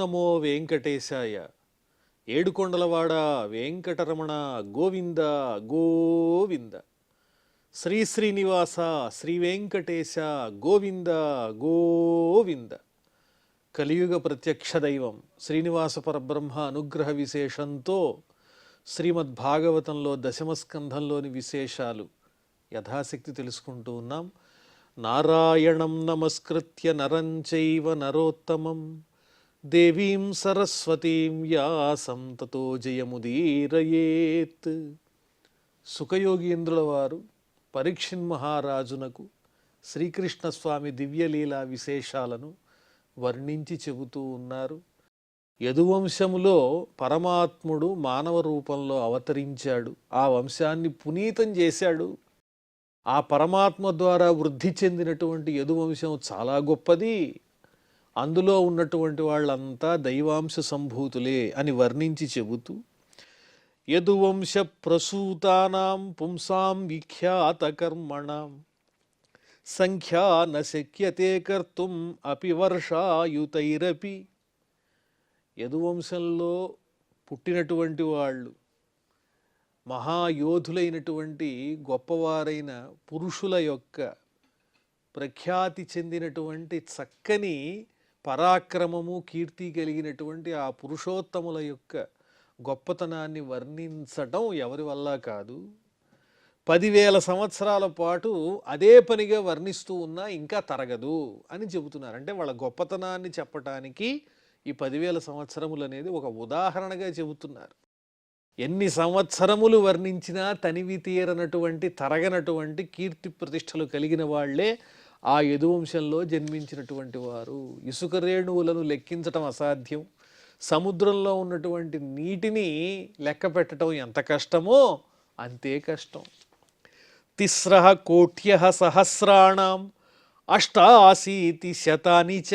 నమో వెంకటేశాయ. ఏడుకొండలవాడ వెంకటరమణ గోవింద గోవింద. శ్రీ శ్రీనివాస శ్రీ వెంకటేశ గోవింద గోవింద. కలియుగ ప్రత్యక్ష దైవం శ్రీనివాస పరబ్రహ్మ అనుగ్రహ విశేషంతో శ్రీమద్భాగవతంలో దశమస్కంధంలోని విశేషాలు యథాశక్తి తెలుసుకుంటూ ఉన్నాం. నారాయణం నమస్కృత్య నరం చైవ నరోత్తమం దేవీం సరస్వతీం వ్యాసం తతో జయముదీరయేత్. సుఖయోగీంద్రుల వారు పరీక్షిన్ మహారాజునకు శ్రీకృష్ణస్వామి దివ్యలీలా విశేషాలను వర్ణించి చెబుతూ ఉన్నారు. యదువంశములో పరమాత్ముడు మానవ రూపంలో అవతరించాడు. ఆ వంశాన్ని పునీతం చేశాడు. ఆ పరమాత్మ ద్వారా వృద్ధి చెందినటువంటి యదువంశం చాలా గొప్పది. అందులో ఉన్నటువంటి వాళ్ళంతా దైవాంశ సంభూతులే అని వర్ణించి చెబుతూ యదువంశ ప్రసూతానాం పుంసాం విఖ్యాత కర్మణాం సంఖ్యా న శక్యతే కర్తుం అపి వర్షాయుతైరపి. యదువంశంలో పుట్టినటువంటి వాళ్ళు మహాయోధులైనటువంటి గొప్పవారైన పురుషుల యొక్క ప్రఖ్యాతి చెందినటువంటి చక్కని పరాక్రమము కీర్తి కలిగినటువంటి ఆ పురుషోత్తముల యొక్క గొప్పతనాన్ని వర్ణించటం ఎవరి వల్ల కాదు. 10,000 సంవత్సరాల పాటు అదే పనిగా వర్ణిస్తూ ఉన్నా ఇంకా తరగదు అని చెబుతున్నారు. అంటే వాళ్ళ గొప్పతనాన్ని చెప్పటానికి ఈ 10,000 సంవత్సరములు అనేది ఒక ఉదాహరణగా చెబుతున్నారు. ఎన్ని సంవత్సరములు వర్ణించినా తనివి తీరనటువంటి తరగనటువంటి కీర్తి ప్రతిష్టలు కలిగిన వాళ్లే ఆ యదువంశంలో జన్మించినటువంటి వారు. ఇసుక రేణువులను లెక్కించటం అసాధ్యం. సముద్రంలో ఉన్నటువంటి నీటిని లెక్క పెట్టడం ఎంత కష్టమో అంతే కష్టం. 3 కోట్య సహస్రాణం 88 శతాని చ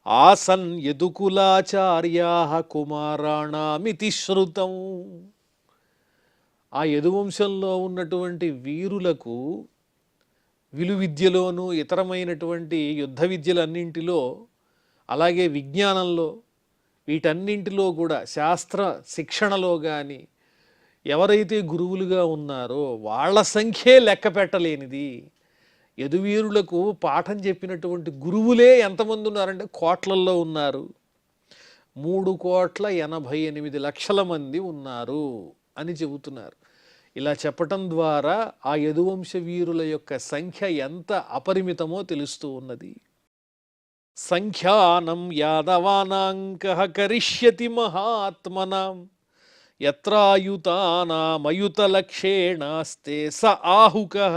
ఆసన్ యదుకులాచార్యా కుమారాణమితి శ్రుతం. ఆ యదువంశంలో ఉన్నటువంటి వీరులకు విలువిద్యలోనూ ఇతరమైనటువంటి యుద్ధ విద్యలన్నింటిలో అలాగే విజ్ఞానంలో వీటన్నింటిలో కూడా శాస్త్ర శిక్షణలో కానీ ఎవరైతే గురువులుగా ఉన్నారో వాళ్ళ సంఖ్యే లెక్క పెట్టలేనిది. యదువీరులకు పాఠం చెప్పినటువంటి గురువులే ఎంతమంది ఉన్నారంటే కోట్లల్లో ఉన్నారు. 3,88,00,000 మంది ఉన్నారు అని చెబుతున్నారు. ఇలా చెప్పటం ద్వారా ఆ యదువంశ వీరుల యొక్క సంఖ్య ఎంత అపరిమితమో తెలుస్తూ ఉన్నది. సంఖ్యానం యాదవానాంకః కరిష్యతి మహాత్మనాం యత్రాయుతానామయుతలక్షేణాస్తే స ఆహుకః.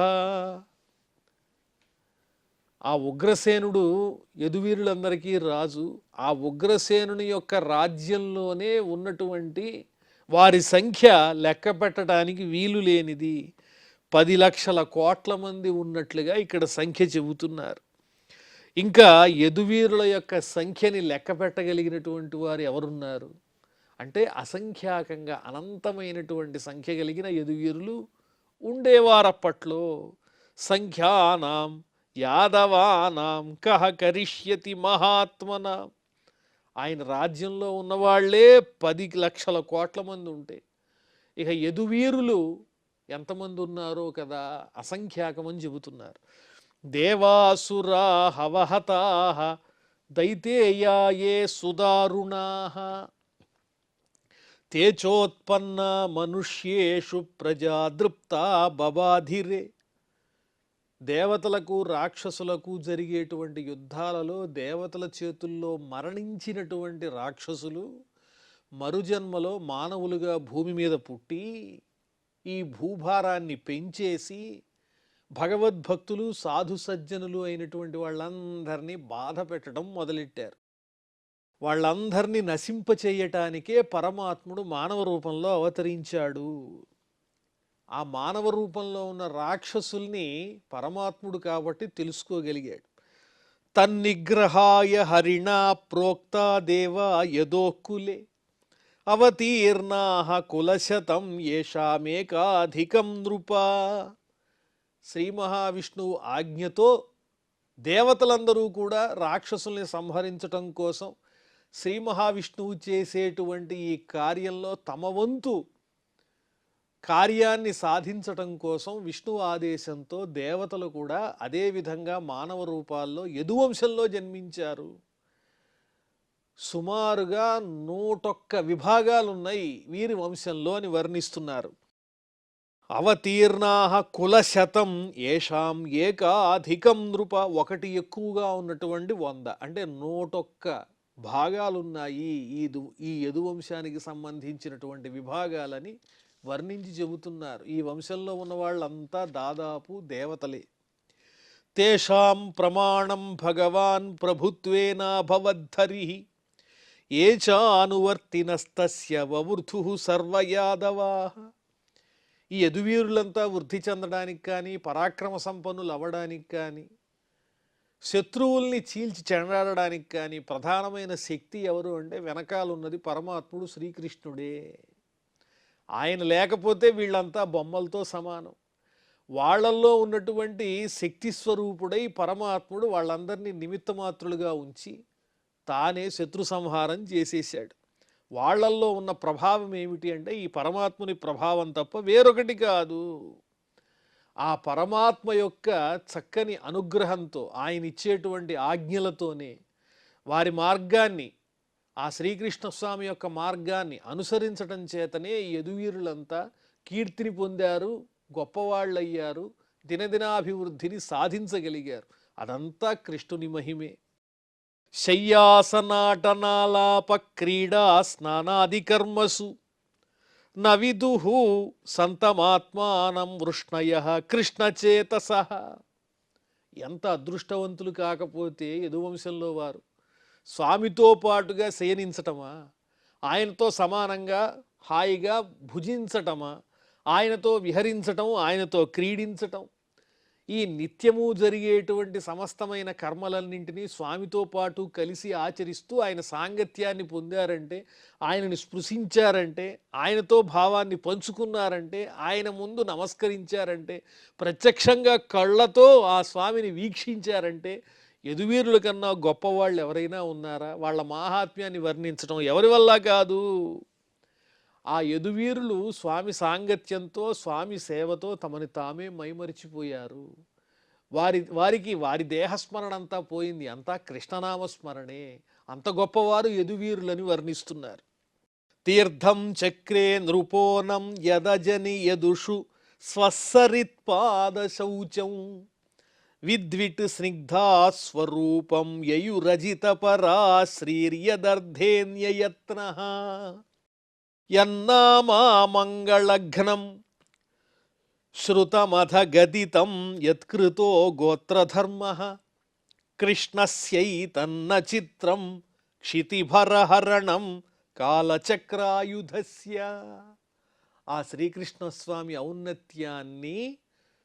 ఆ ఉగ్రసేనుడు యదువీరులందరికీ రాజు. ఆ ఉగ్రసేనుని యొక్క రాజ్యంలోనే ఉన్నటువంటి వారి సంఖ్య లెక్క పెట్టడానికి వీలు లేనిది. 10 లక్షల కోట్ల మంది ఉన్నట్లుగా ఇక్కడ సంఖ్య చెబుతున్నారు. ఇంకా యదువీరుల యొక్క సంఖ్యని లెక్క పెట్టగలిగినటువంటి వారు ఎవరున్నారు అంటే అసంఖ్యాకంగా అనంతమైనటువంటి సంఖ్య కలిగిన యదువీరులు ఉండేవారు అప్పట్లో. సంఖ్యానాం యాదవానాం కహ కరిష్యతి మహాత్మన. ఆయన రాజ్యంలో ఉన్నవాళ్లే 10 లక్షల కోట్ల మంది ఉంటే ఇక యదువీరులు ఎంతమంది ఉన్నారో కదా అసంఖ్యాకమని చెబుతున్నారు. దేవాసురా హవహతాః దైతేయా ఏ సుదారుణాః తేచోత్పన్న మనుష్యేషు ప్రజాదృప్తా బబాధిరే. దేవతలకు రాక్షసులకు జరిగేటువంటి యుద్ధాలలో దేవతల చేతుల్లో మరణించినటువంటి రాక్షసులు మరుజన్మలో మానవులుగా భూమి మీద పుట్టి ఈ భూభారాన్ని పెంచేసి భగవద్భక్తులు సాధు సజ్జనులు అయినటువంటి వాళ్ళందరినీ బాధ పెట్టడం మొదలెట్టారు. వాళ్ళందరినీ నశింపచేయటానికే పరమాత్ముడు మానవ రూపంలో అవతరించాడు. ఆ మానవ రూపంలో ఉన్న రాక్షసుల్ని పరమాత్ముడు కాబట్టి తెలుసుకోగలిగాడు. తన్నిగ్రహాయ హరిణా ప్రోక్త దేవా యదోకులే అవతీర్ణాః కులశతం యేషామేకాధికం నృపా. శ్రీ మహావిష్ణువు ఆజ్ఞతో దేవతలందరూ కూడా రాక్షసుల్ని సంహరించటం కోసం శ్రీ మహావిష్ణువు చేసేటువంటి ఈ కార్యంలో తమ వంతు కార్యాన్ని సాధించటం కోసం విష్ణువు ఆదేశంతో దేవతలు కూడా అదే విధంగా మానవ రూపాల్లో యదువంశంలో జన్మించారు. సుమారుగా 101 విభాగాలున్నాయి వీరి వంశంలో అని వర్ణిస్తున్నారు. అవతీర్ణాః కులశతం ఏషాం ఏకాధికం నృప, ఒకటి ఎక్కువగా ఉన్నటువంటి 100, అంటే 101 భాగాలున్నాయి ఈ యదువంశానికి సంబంధించినటువంటి విభాగాలని వర్ణించి చెబుతున్నారు. ఈ వంశంలో ఉన్న వాళ్ళంతా దాదాపు దేవతలే. తేషాం ప్రమాణం భగవాన్ ప్రభుత్వేనా భవద్ధరి ఏ చానువర్తినస్తస్య వవృద్ధుః సర్వయాదవాః. ఈ యదువీరులంతా వృద్ధి చెందడానికి కానీ, పరాక్రమ సంపన్నులు అవ్వడానికి కానీ, శత్రువుల్ని చీల్చి చెండాడడానికి కానీ ప్రధానమైన శక్తి ఎవరు అంటే వెనకాలన్నది పరమాత్ముడు శ్రీకృష్ణుడే. ఆయన లేకపోతే వీళ్ళంతా బొమ్మలతో సమానం. వాళ్ళల్లో ఉన్నటువంటి శక్తి స్వరూపుడై పరమాత్ముడు వాళ్ళందరినీ నిమిత్తమాత్రులుగా ఉంచి తానే శత్రు సంహారం చేసేశాడు. వాళ్ళల్లో ఉన్న ప్రభావం ఏమిటి అంటే ఈ పరమాత్ముని ప్రభావం తప్ప వేరొకటి కాదు. ఆ పరమాత్మ యొక్క చక్కని అనుగ్రహంతో ఆయన ఇచ్చేటువంటి ఆజ్ఞలతోనే వారి మార్గాన్ని, ఆ శ్రీకృష్ణ స్వామి యొక్క మార్గాన్ని అనుసరించటం చేతనే ఈ యదువీరులంతా కీర్తిని పొందారు, గొప్పవాళ్ళయ్యారు, దినదినాభివృద్ధిని సాధించగలిగారు. అదంతా కృష్ణుని మహిమే. శయ్యాసనాటనాలాప క్రీడా స్నానాది కర్మసు న విదుః సంతమాత్మానం వృష్ణయః కృష్ణచేతసః. ఎంత అదృష్టవంతులు కాకపోతే యదువంశంలో వారు స్వామితో పాటుగా శయనించటమా, ఆయనతో సమానంగా హాయిగా భుజించటమా, ఆయనతో విహరించటం, ఆయనతో క్రీడించటం, ఈ నిత్యము జరిగేటువంటి సమస్తమైన కర్మలన్నింటినీ స్వామితో పాటు కలిసి ఆచరిస్తూ ఆయన సాంగత్యాన్ని పొందారంటే, ఆయనని స్పృశించారంటే, ఆయనతో భావాన్ని పంచుకున్నారంటే, ఆయన ముందు నమస్కరించారంటే, ప్రత్యక్షంగా కళ్ళతో ఆ స్వామిని వీక్షించారంటే యదువీరుల కన్నా గొప్పవాళ్ళు ఎవరైనా ఉన్నారా? వాళ్ళ మాహాత్మ్యాన్ని వర్ణించడం ఎవరి వల్ల కాదు. ఆ యదువీరులు స్వామి సాంగత్యంతో, స్వామి సేవతో తమని తామే మైమరిచిపోయారు. వారికి వారి దేహస్మరణ అంతా పోయింది, అంతా కృష్ణనామస్మరణే. అంత గొప్పవారు యదువీరులని వర్ణిస్తున్నారు. తీర్థం చక్రే నృపోనం యదజని యదుషు స్వస్సరిత్పాద శౌచం విద్విట్ స్నిగ్ధా స్వరూపం యయురజిత పరా శ్రీర్యదర్ధేన్యయత్నః యన్నామా మంగళఘ్నం శ్రుతమథ గదితం యత్కృతో గోత్రధర్మః కృష్ణస్యైతన్న చిత్రం క్షితిభరహరణం కాలచక్రాయుధస్య. ఆ శ్రీకృష్ణస్వామి ఔన్నత్యాన్ని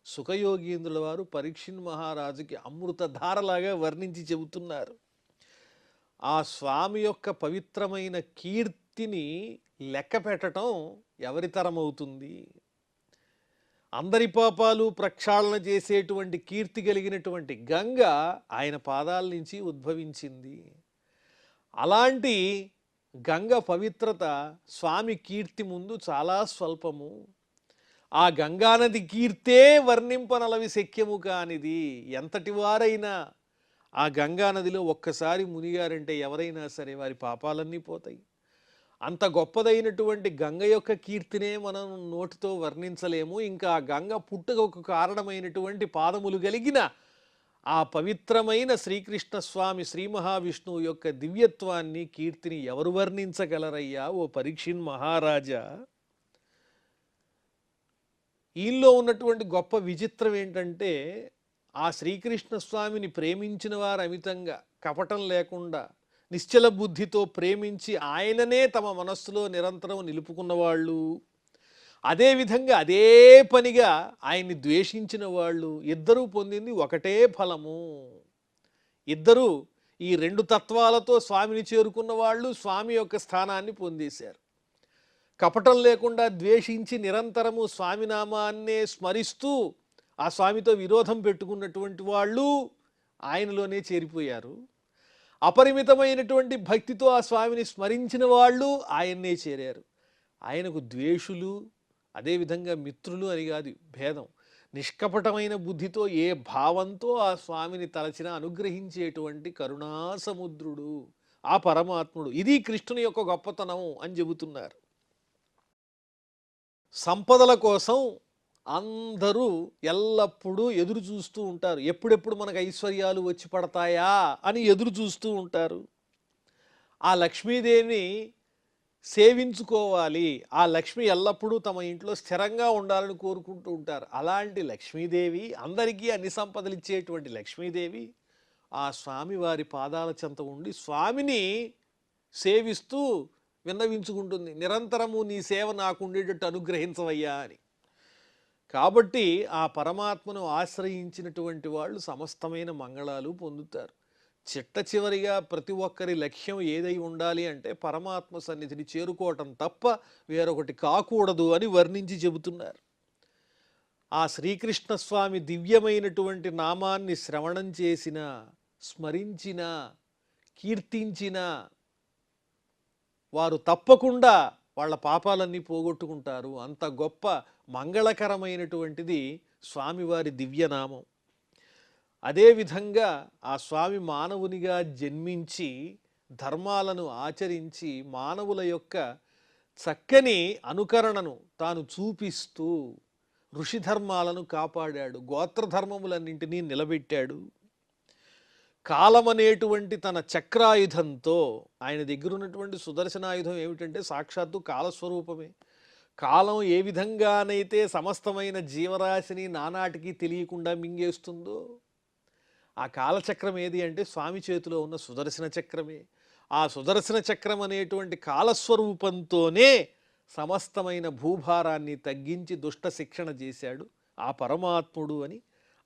సుఖయోగీంద్రుల వారు పరీక్షిన్ మహారాజుకి అమృతధారలాగా వర్ణించి చెబుతున్నారు. ఆ స్వామి యొక్క పవిత్రమైన కీర్తిని లెక్క పెట్టడం ఎవరి తరమవుతుంది? అందరి పాపాలు ప్రక్షాళన చేసేటువంటి కీర్తి కలిగినటువంటి గంగ ఆయన పాదాల నుంచి ఉద్భవించింది. అలాంటి గంగ పవిత్రత స్వామి కీర్తి ముందు చాలా స్వల్పము. ఆ గంగానది కీర్తే వర్ణింపనలవి శక్యము కానిది. ఎంతటి వారైనా ఆ గంగానదిలో ఒక్కసారి మునిగారంటే ఎవరైనా సరే వారి పాపాలన్నీ పోతాయి. అంత గొప్పదైనటువంటి గంగ యొక్క కీర్తినే మనం నోటితో వర్ణించలేము. ఇంకా ఆ గంగ పుట్టుకకు కారణమైనటువంటి పాదములు కలిగిన ఆ పవిత్రమైన శ్రీకృష్ణ స్వామి శ్రీ మహావిష్ణువు యొక్క దివ్యత్వాన్ని, కీర్తిని ఎవరు వర్ణించగలరయ్యా ఓ పరీక్షిన్ మహారాజా? ఈలో ఉన్నటువంటి గొప్ప విచిత్రం ఏంటంటే, ఆ శ్రీకృష్ణ స్వామిని ప్రేమించిన వారు అమితంగా కపటం లేకుండా నిశ్చల బుద్ధితో ప్రేమించి ఆయననే తమ మనస్సులో నిరంతరం నిలుపుకున్న వాళ్ళు, అదేవిధంగా అదే పనిగా ఆయన్ని ద్వేషించిన వాళ్ళు, ఇద్దరూ పొందింది ఒకటే ఫలము. ఇద్దరూ ఈ రెండు తత్వాలతో స్వామిని చేరుకున్న వాళ్ళు స్వామి యొక్క స్థానాన్ని పొందేశారు. కపటం లేకుండా ద్వేషించి నిరంతరము స్వామినామాన్నే స్మరిస్తూ ఆ స్వామితో విరోధం పెట్టుకున్నటువంటి వాళ్ళు ఆయనలోనే చేరిపోయారు. అపరిమితమైనటువంటి భక్తితో ఆ స్వామిని స్మరించిన వాళ్ళు ఆయన్నే చేరారు. ఆయనకు ద్వేషులు, అదేవిధంగా మిత్రులు అని కాదు భేదం. నిష్కపటమైన బుద్ధితో ఏ భావంతో ఆ స్వామిని తలచినా అనుగ్రహించేటువంటి కరుణాసముద్రుడు ఆ పరమాత్ముడు. ఇది కృష్ణుని యొక్క గొప్పతనం అని చెబుతున్నారు. సంపదల కోసం అందరూ ఎల్లప్పుడూ ఎదురు చూస్తూ ఉంటారు. ఎప్పుడెప్పుడు మనకు ఐశ్వర్యాలు వచ్చి పడతాయా అని ఎదురు చూస్తూ ఉంటారు. ఆ లక్ష్మీదేవిని సేవించుకోవాలి, ఆ లక్ష్మి ఎల్లప్పుడూ తమ ఇంట్లో స్థిరంగా ఉండాలని కోరుకుంటూ ఉంటారు. అలాంటి లక్ష్మీదేవి, అందరికీ అన్ని సంపదలు ఇచ్చేటువంటి లక్ష్మీదేవి ఆ స్వామి వారి పాదాల చెంత ఉండి స్వామిని సేవిస్తూ విన్నవించుకుంటుంది, నిరంతరము నీ సేవ నాకు ఉండేటట్టు అనుగ్రహించవయ్యా అని. కాబట్టి ఆ పరమాత్మను ఆశ్రయించినటువంటి వాళ్ళు సమస్తమైన మంగళాలు పొందుతారు. చిట్ట చివరిగా ప్రతి ఒక్కరి లక్ష్యం ఏదై ఉండాలి అంటే పరమాత్మ సన్నిధిని చేరుకోవటం తప్ప వేరొకటి కాకూడదు అని వర్ణించి చెబుతున్నారు. ఆ శ్రీకృష్ణ స్వామి దివ్యమైనటువంటి నామాన్ని శ్రవణం చేసిన, స్మరించిన, కీర్తించిన వారు తప్పకుండా వాళ్ళ పాపాలన్నీ పోగొట్టుకుంటారు. అంత గొప్ప మంగళకరమైనటువంటిది స్వామివారి దివ్యనామం. అదేవిధంగా ఆ స్వామి మానవునిగా జన్మించి ధర్మాలను ఆచరించి మానవుల యొక్క చక్కని అనుకరణను తాను చూపిస్తూ ఋషి ధర్మాలను కాపాడాడు, గోత్రధర్మములన్నింటినీ నిలబెట్టాడు. కాలమనేటువంటి తన చక్రాయుధంతో, ఆయన దగ్గర ఉన్నటువంటి సుదర్శనాయుధం ఏమిటంటే సాక్షాత్తు కాలస్వరూపమే. కాలం ఏ విధంగానైతే సమస్తమైన జీవరాశిని నానాటికి తెలియకుండా మింగేస్తుందో, ఆ కాలచక్రం ఏది అంటే స్వామి చేతిలో ఉన్న సుదర్శన చక్రమే. ఆ సుదర్శన చక్రం అనేటువంటి కాలస్వరూపంతోనే సమస్తమైన భూభారాన్ని తగ్గించి దుష్ట శిక్షణ చేశాడు ఆ పరమాత్ముడు అని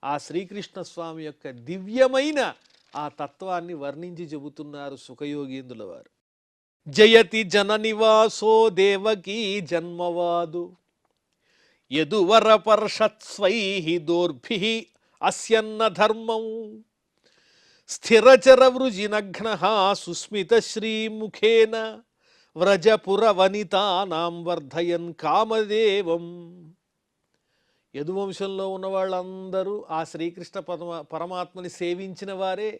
ఆ శ్రీకృష్ణ స్వామి యొక్క దివ్యమైన ఆ తత్వాన్ని వర్ణించి చెబుతున్నారు సుఖయోగీంద్రుల వారు. జయతి జననివాసో దేవకీ జన్మవాదు యదువర పర్షత్స్వై దోర్భి అస్యన్న ధర్మం స్థిరచర వృజినఘ్న సుస్మిత శ్రీముఖేన వ్రజపుర వనితానాం వర్ధయన్ కామదేవం. యదువంశంలో ఉన్న వాళ్ళందరూ ఆ శ్రీకృష్ణ పరమాత్మని సేవించిన వారే,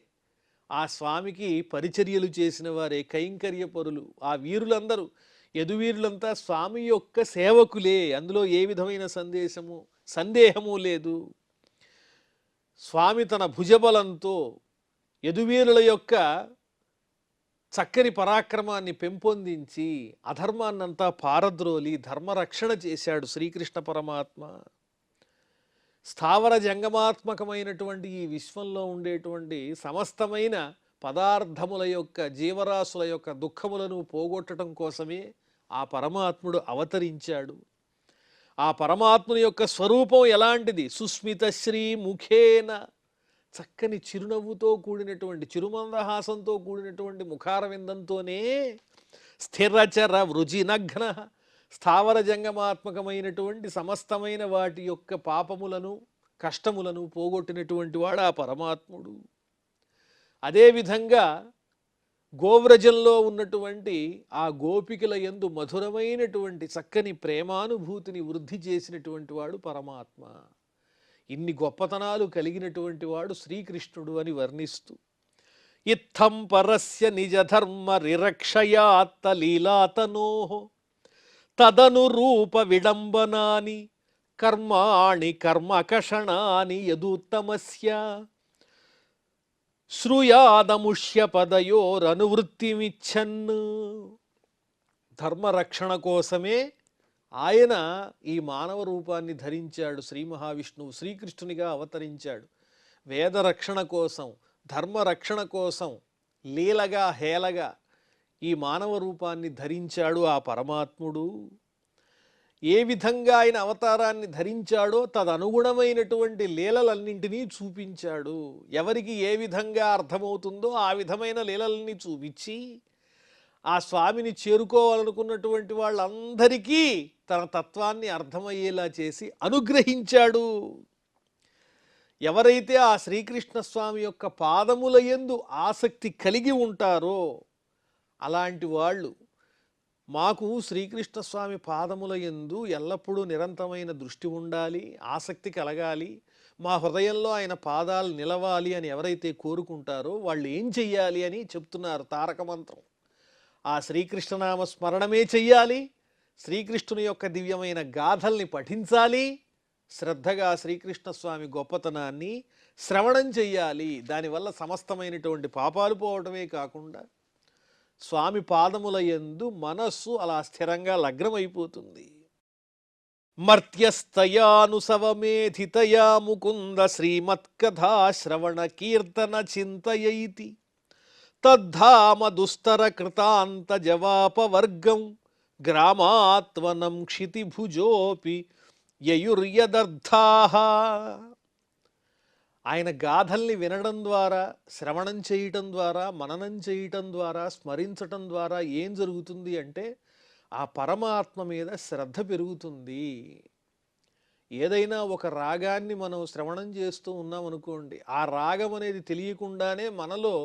ఆ స్వామికి పరిచర్యలు చేసిన వారే, కైంకర్య పరులు. ఆ వీరులందరూ, యదువీరులంతా స్వామి యొక్క సేవకులే, అందులో ఏ విధమైన సందేహము లేదు. స్వామి తన భుజబలంతో యదువీరుల యొక్క చక్కని పరాక్రమాన్ని పెంపొందించి అధర్మాన్నంతా పారద్రోలి ధర్మరక్షణ చేశాడు శ్రీకృష్ణ పరమాత్మ. స్థావర జంగమాత్మకమైనటువంటి ఈ విశ్వంలో ఉండేటువంటి సమస్తమైన పదార్థముల యొక్క, జీవరాశుల యొక్క దుఃఖములను పోగొట్టడం కోసమే ఆ పరమాత్ముడు అవతరించాడు. ఆ పరమాత్ముని యొక్క స్వరూపం ఎలాంటిది? సుస్మిత శ్రీ ముఖేన, చక్కని చిరునవ్వుతో కూడినటువంటి, చిరుమందహాసంతో కూడినటువంటి ముఖారవిందంతోనే స్థిరచర వృజినఘ్న, స్థావర జంగమాత్మకమైనటువంటి సమస్తమైన వాటి యొక్క పాపములను, కష్టములను పోగొట్టినటువంటి వాడు ఆ పరమాత్ముడు. అదేవిధంగా గోవ్రజంలో ఉన్నటువంటి ఆ గోపికల యందు మధురమైనటువంటి చక్కని ప్రేమానుభూతిని వృద్ధి చేసినటువంటి వాడు పరమాత్మ. ఇన్ని గొప్పతనాలు కలిగినటువంటి వాడు శ్రీకృష్ణుడు అని వర్ణిస్తూ, ఇత్థం పరస్య నిజధర్మ రిరక్షయాత్త లీలాతనోః తదనురూప విడంబనాని కర్మాణి కర్మకషణాని యదూత్తమస్య శ్రూయాదముష్య పదయోరనువృత్తిమిచ్చన్. ధర్మరక్షణ కోసమే ఆయన ఈ మానవ రూపాన్ని ధరించాడు. శ్రీ మహావిష్ణువు శ్రీకృష్ణునిగా అవతరించాడు. వేదరక్షణ కోసం, ధర్మరక్షణ కోసం లీలగా హేళగా ఈ మానవ రూపాన్ని ధరించాడు ఆ పరమాత్ముడు. ఏ విధంగా ఆయన అవతారాన్ని ధరించాడో తదనుగుణమైనటువంటి లీలలన్నింటినీ చూపించాడు. ఎవరికి ఏ విధంగా అర్థమవుతుందో ఆ విధమైన లీలల్ని చూపించి ఆ స్వామిని చేరుకోవాలనుకున్నటువంటి వాళ్ళందరికీ తన తత్వాన్ని అర్థమయ్యేలా చేసి అనుగ్రహించాడు. ఎవరైతే ఆ శ్రీకృష్ణ స్వామి యొక్క పాదముల యందు ఆసక్తి కలిగి ఉంటారో అలాంటి వాళ్ళు మాకు శ్రీకృష్ణ స్వామి పాదముల యందు ఎల్లప్పుడూ నిరంతరమైన దృష్టి ఉండాలి, ఆసక్తి కలగాలి, మా హృదయంలో ఆయన పాదాలు నిలవాలి అని ఎవరైతే కోరుకుంటారో వాళ్ళు ఏం చెయ్యాలి అని చెప్తున్నారు తారక మంత్రం. ఆ శ్రీకృష్ణనామ స్మరణమే చెయ్యాలి, శ్రీకృష్ణుని యొక్క దివ్యమైన గాథల్ని పఠించాలి, శ్రద్ధగా శ్రీకృష్ణ స్వామి గొప్పతనాన్ని శ్రవణం చెయ్యాలి. దానివల్ల సమస్తమైనటువంటి పాపాలు పోవటమే కాకుండా స్వామి పాదముల యందు మనస్సు అలా స్థిరంగా లగ్నమైపోతుంది. మర్త్యస్తయానుసవమేధితయా ముకుంద శ్రీమత్కథా శ్రవణ కీర్తన చింతయైతి తద్ధామ దుస్తర కృతాంత జవాపవర్గం గ్రామాత్వనం క్షితిభుజోపి యయుర్యదర్థాః. ఆయన గాథల్ని వినడం ద్వారా, శ్రవణం చేయటం ద్వారా, మననం చేయటం ద్వారా, స్మరించటం ద్వారా ఏం జరుగుతుంది అంటే ఆ పరమాత్మ మీద శ్రద్ధ పెరుగుతుంది. ఏదైనా ఒక రాగాన్ని మనం శ్రవణం చేస్తూ ఉన్నాం అనుకోండి, ఆ రాగం అనేది తెలియకుండానే మనలో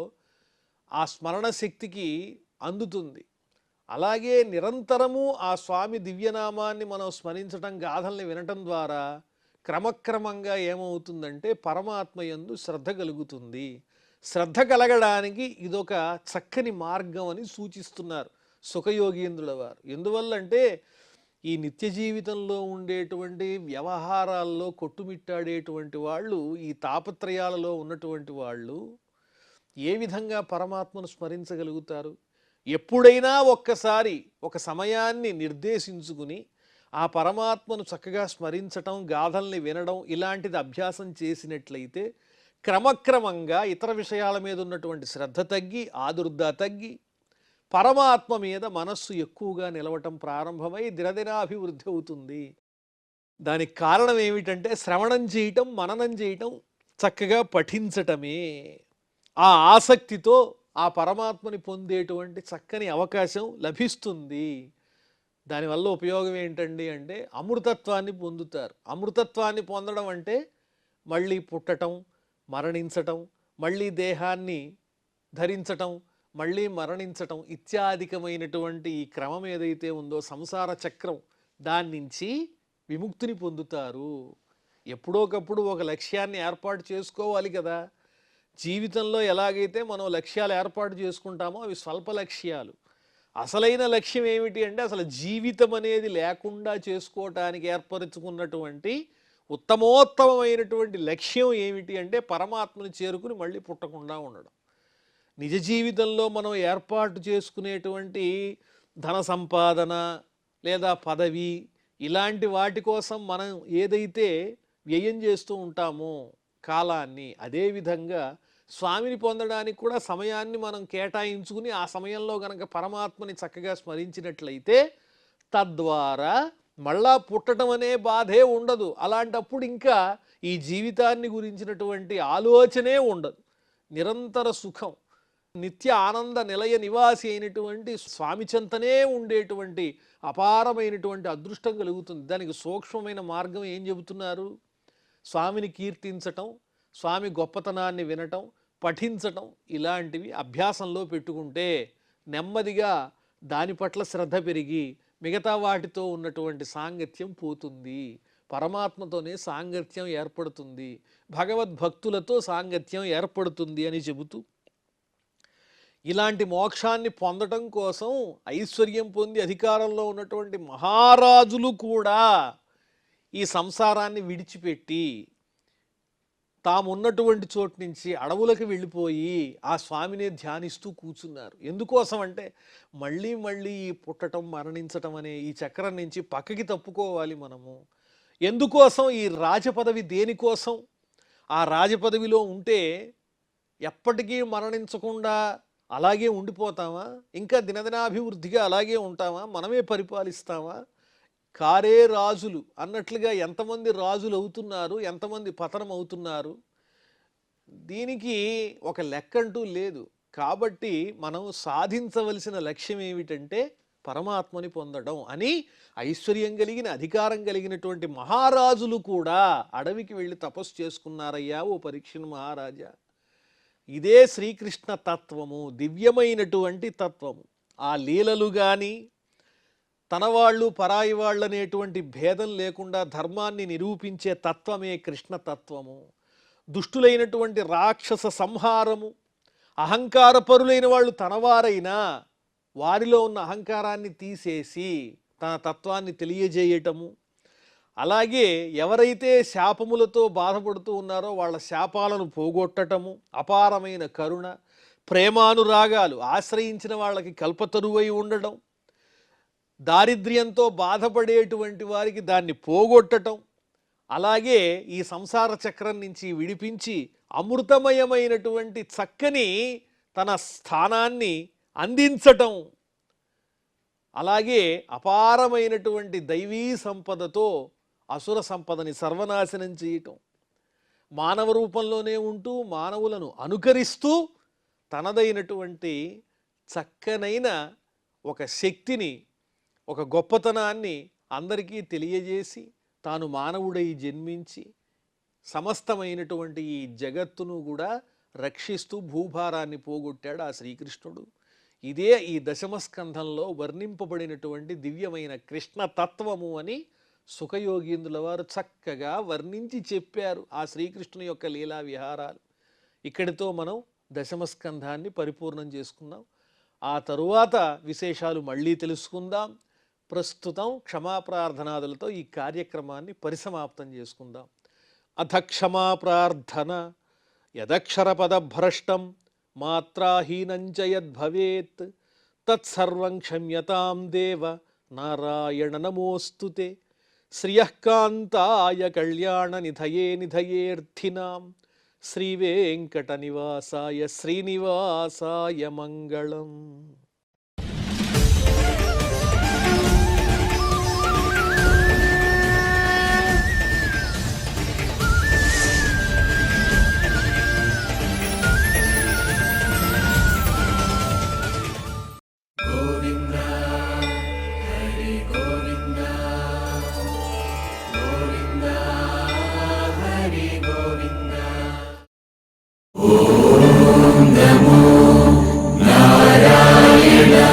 ఆ స్మరణ శక్తికి అందుతుంది. అలాగే నిరంతరము ఆ స్వామి దివ్యనామాన్ని మనం స్మరించటం, గాథల్ని వినటం ద్వారా క్రమక్రమంగా ఏమవుతుందంటే పరమాత్మ యందు శ్రద్ధ కలుగుతుంది. శ్రద్ధ కలగడానికి ఇదొక చక్కని మార్గం అని సూచిస్తున్నారు సుఖయోగీంద్రుల వారు. ఎందువల్లంటే ఈ నిత్య జీవితంలో ఉండేటువంటి వ్యవహారాల్లో కొట్టుమిట్టాడేటువంటి వాళ్ళు, ఈ తాపత్రయాలలో ఉన్నటువంటి వాళ్ళు ఏ విధంగా పరమాత్మను స్మరించగలుగుతారు? ఎప్పుడైనా ఒక్కసారి ఒక సమయాన్ని నిర్దేశించుకుని ఆ పరమాత్మను చక్కగా స్మరించటం, గాథల్ని వినడం ఇలాంటిది అభ్యాసం చేసినట్లయితే క్రమక్రమంగా ఇతర విషయాల మీద ఉన్నటువంటి శ్రద్ధ తగ్గి, ఆదుర్ద తగ్గి, పరమాత్మ మీద మనస్సు ఎక్కువగా నిలవటం ప్రారంభమై దినదినాభివృద్ధి అవుతుంది. దానికి కారణం ఏమిటంటే శ్రవణం చేయటం, మననం చేయటం, చక్కగా పఠించటమే. ఆ ఆసక్తితో ఆ పరమాత్మని పొందేటువంటి చక్కని అవకాశం లభిస్తుంది. దానివల్ల ఉపయోగం ఏంటండి అంటే అమృతత్వాన్ని పొందుతారు. అమృతత్వాన్ని పొందడం అంటే మళ్ళీ పుట్టటం, మరణించటం, మళ్ళీ దేహాన్ని ధరించటం, మళ్ళీ మరణించటం ఇత్యాధికమైనటువంటి ఈ క్రమం ఏదైతే ఉందో సంసార చక్రం, దాని నుంచి విముక్తిని పొందుతారు. ఎప్పుడోకప్పుడు ఒక లక్ష్యాన్ని ఏర్పాటు చేసుకోవాలి కదా. జీవితంలో ఎలాగైతే మనం లక్ష్యాలు ఏర్పాటు చేసుకుంటామో అవి స్వల్ప లక్ష్యాలు. అసలైన లక్ష్యం ఏమిటి అంటే అసలు జీవితం అనేది లేకుండా చేసుకోవటానికి ఏర్పరచుకున్నటువంటి ఉత్తమోత్తమైనటువంటి లక్ష్యం ఏమిటి అంటే పరమాత్మను చేరుకుని మళ్ళీ పుట్టకుండా ఉండడం. నిజ జీవితంలో మనం ఏర్పాటు చేసుకునేటువంటి ధన సంపాదన లేదా పదవి ఇలాంటి వాటి కోసం మనం ఏదైతే వ్యయం చేస్తూ ఉంటామో కాలాన్ని, అదేవిధంగా స్వామిని పొందడానికి కూడా సమయాన్ని మనం కేటాయించుకుని ఆ సమయంలో గనక పరమాత్మని చక్కగా స్మరించినట్లయితే తద్వారా మళ్ళా పుట్టడం అనే బాధే ఉండదు. అలాంటప్పుడు ఇంకా ఈ జీవితాన్ని గురించినటువంటి ఆలోచనే ఉండదు. నిరంతర సుఖం, నిత్య ఆనంద నిలయ నివాసి అయినటువంటి స్వామి చెంతనే ఉండేటువంటి అపారమైనటువంటి అదృష్టం కలుగుతుంది. దానికి సూక్ష్మమైన మార్గం ఏం చెబుతున్నారు? స్వామిని కీర్తించటం, స్వామి గొప్పతనాన్ని వినటం, పఠించటం ఇలాంటివి అభ్యాసంలో పెట్టుకుంటే నెమ్మదిగా దాని పట్ల శ్రద్ధ పెరిగి మిగతా వాటితో ఉన్నటువంటి సాంగత్యం పోతుంది. పరమాత్మతోనే సాంగత్యం ఏర్పడుతుంది, భగవద్భక్తులతో సాంగత్యం ఏర్పడుతుంది అని చెబుతూ ఇలాంటి మోక్షాన్ని పొందటం కోసం ఐశ్వర్యం పొంది అధికారంలో ఉన్నటువంటి మహారాజులు కూడా ఈ సంసారాన్ని విడిచిపెట్టి తామున్నటువంటి చోటు నుంచి అడవులకు వెళ్ళిపోయి ఆ స్వామినే ధ్యానిస్తూ కూర్చున్నారు. ఎందుకోసం అంటే మళ్ళీ మళ్ళీ ఈ పుట్టటం, మరణించటం అనే ఈ చక్రం నుంచి పక్కకి తప్పుకోవాలి మనము. ఎందుకోసం ఈ రాజపదవి దేనికోసం? ఆ రాజపదవిలో ఉంటే ఎప్పటికీ మరణించకుండా అలాగే ఉండిపోతామా? ఇంకా దినదినాభివృద్ధిగా అలాగే ఉంటామా? మనమే పరిపాలిస్తామా? కారే రాజులు అన్నట్లుగా ఎంతమంది రాజులు అవుతున్నారు, ఎంతమంది పతనం అవుతున్నారు? దీనికి ఒక లెక్కంటూ లేదు. కాబట్టి మనం సాధించవలసిన లక్ష్యం ఏమిటంటే పరమాత్మని పొందడం అని ఐశ్వర్యం కలిగిన అధికారం కలిగినటువంటి మహారాజులు కూడా అడవికి వెళ్ళి తపస్సు చేసుకున్నారయ్యా ఓ పరీక్షను మహారాజా. ఇదే శ్రీకృష్ణ తత్వము, దివ్యమైనటువంటి తత్వము. ఆ లీలలు కానీ తన వాళ్ళు పరాయి వాళ్ళు అనేటువంటి భేదం లేకుండా ధర్మాన్ని నిరూపించే తత్వమే కృష్ణ తత్వము. దుష్టులైనటువంటి రాక్షస సంహారము, అహంకారపరులైన వాళ్ళు తనవారైనా వారిలో ఉన్న అహంకారాన్ని తీసేసి తన తత్వాన్ని తెలియజేయటము, అలాగే ఎవరైతే శాపములతో బాధపడుతూ ఉన్నారో వాళ్ళ శాపాలను పోగొట్టటము, అపారమైన కరుణ, ప్రేమానురాగాలు, ఆశ్రయించిన వాళ్ళకి కల్పతరువై ఉండడం, దారిద్ర్యంతో బాధపడేటువంటి వారికి దాన్ని పోగొట్టటం, అలాగే ఈ సంసార చక్రం నుంచి విడిపించి అమృతమయమైనటువంటి చక్కని తన స్థానాన్ని అందించటం, అలాగే అపారమైనటువంటి దైవీ సంపదతో అసుర సంపదని సర్వనాశనం చేయటం, మానవ రూపంలోనే ఉంటూ మానవులను అనుకరిస్తూ తనదైనటువంటి చక్కనైన ఒక శక్తిని, ఒక గొప్పతనాన్ని అందరికీ తెలియజేసి తాను మానవుడై జన్మించి సమస్తమైనటువంటి ఈ జగత్తును కూడా రక్షిస్తూ భూభారాన్ని పోగొట్టాడు ఆ శ్రీకృష్ణుడు. ఇదే ఈ దశమస్కంధంలో వర్ణింపబడినటువంటి దివ్యమైన కృష్ణ తత్వము అని సుఖయోగీంద్రుల వారు చక్కగా వర్ణించి చెప్పారు ఆ శ్రీకృష్ణుని యొక్క లీలా విహారాలు. ఇక్కడితో మనం దశమస్కంధాన్ని పరిపూర్ణం చేసుకుందాం. ఆ తరువాత విశేషాలు మళ్ళీ తెలుసుకుందాం. ప్రస్తుతం క్షమాప్రార్థనాదులతో ఈ కార్యక్రమాన్ని పరిసమాప్తం చేసుకుందాం. అథ క్షమాప్రార్థన. యదక్షరపదభ్రష్టం మాత్రాహీనంచ యద్భవేత్ తత్సర్వం క్షమ్యతాం దేవ నారాయణ నమోస్తుతే. శ్రియఃకాంతాయ కళ్యాణ నిధయే నిధయేర్థినాం శ్రీవేంకటనివాసాయ శ్రీనివాసాయ మంగళం. నమో నారాయణాయ.